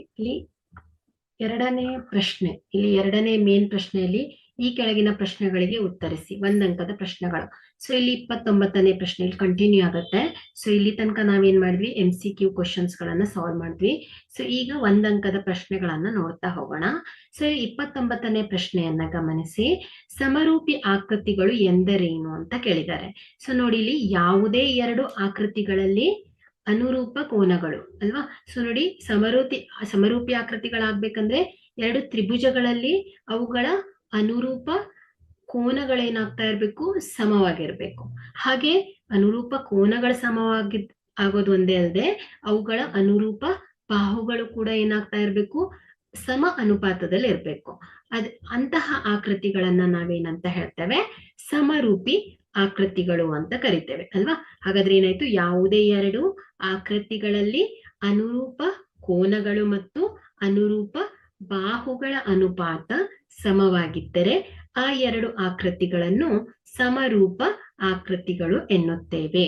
ಇಲ್ಲಿ ಎರಡನೇ ಮೇನ್ ಪ್ರಶ್ನೆಯಲ್ಲಿ ಈ ಕೆಳಗಿನ ಪ್ರಶ್ನೆಗಳಿಗೆ ಉತ್ತರಿಸಿ. ಒಂದಂಕದ ಪ್ರಶ್ನೆಗಳು. ಸೊ ಇಲ್ಲಿ 29ನೇ ಪ್ರಶ್ನೆಯಲ್ಲಿ ಕಂಟಿನ್ಯೂ ಆಗುತ್ತೆ. ಸೊ ಇಲ್ಲಿ ತನಕ ನಾವೇನ್ ಮಾಡಿದ್ವಿ, MCQ ಕ್ವಶನ್ಸ್ ಗಳನ್ನ ಸಾಲ್ವ್ ಮಾಡಿದ್ವಿ. ಸೊ ಈಗ ಒಂದಂಕದ ಪ್ರಶ್ನೆಗಳನ್ನ ನೋಡ್ತಾ ಹೋಗೋಣ. ಸೊ 29ನೇ ಪ್ರಶ್ನೆಯನ್ನ ಗಮನಿಸಿ. ಸಮರೂಪಿ ಆಕೃತಿಗಳು ಎಂದರೇನು ಅಂತ ಕೇಳಿದ್ದಾರೆ. ಸೊ ನೋಡಿ, ಇಲ್ಲಿ ಯಾವುದೇ ಎರಡು ಆಕೃತಿಗಳಲ್ಲಿ ಅನುರೂಪ ಕೋನಗಳು ಅಲ್ವಾ. ಸೊ ನೋಡಿ, ಸಮರೂಪಿ ಆಕೃತಿಗಳಾಗ್ಬೇಕಂದ್ರೆ ಎರಡು ತ್ರಿಭುಜಗಳಲ್ಲಿ ಅವುಗಳ ಅನುರೂಪ ಕೋನಗಳೇನಾಗ್ತಾ ಇರ್ಬೇಕು, ಸಮವಾಗಿರ್ಬೇಕು. ಹಾಗೆ ಅನುರೂಪ ಕೋನಗಳು ಆಗೋದು ಒಂದೇ ಅಲ್ಲದೆ ಅವುಗಳ ಅನುರೂಪ ಬಾಹುಗಳು ಕೂಡ ಏನಾಗ್ತಾ ಇರ್ಬೇಕು, ಸಮ ಅನುಪಾತದಲ್ಲಿ ಇರ್ಬೇಕು. ಅಂತಹ ಆಕೃತಿಗಳನ್ನ ನಾವೇನಂತ ಹೇಳ್ತೇವೆ, ಸಮರೂಪಿ ಆಕೃತಿಗಳು ಅಂತ ಕರಿತೇವೆ ಅಲ್ವಾ. ಹಾಗಾದ್ರೆ ಏನಾಯ್ತು, ಯಾವುದೇ ಎರಡು ಆಕೃತಿಗಳಲ್ಲಿ ಅನುರೂಪ ಕೋನಗಳು ಮತ್ತು ಅನುರೂಪ ಬಾಹುಗಳ ಅನುಪಾತ ಸಮವಾಗಿದ್ದರೆ ಆ ಎರಡು ಆಕೃತಿಗಳನ್ನು ಸಮರೂಪ ಆಕೃತಿಗಳು ಎನ್ನುತ್ತೇವೆ.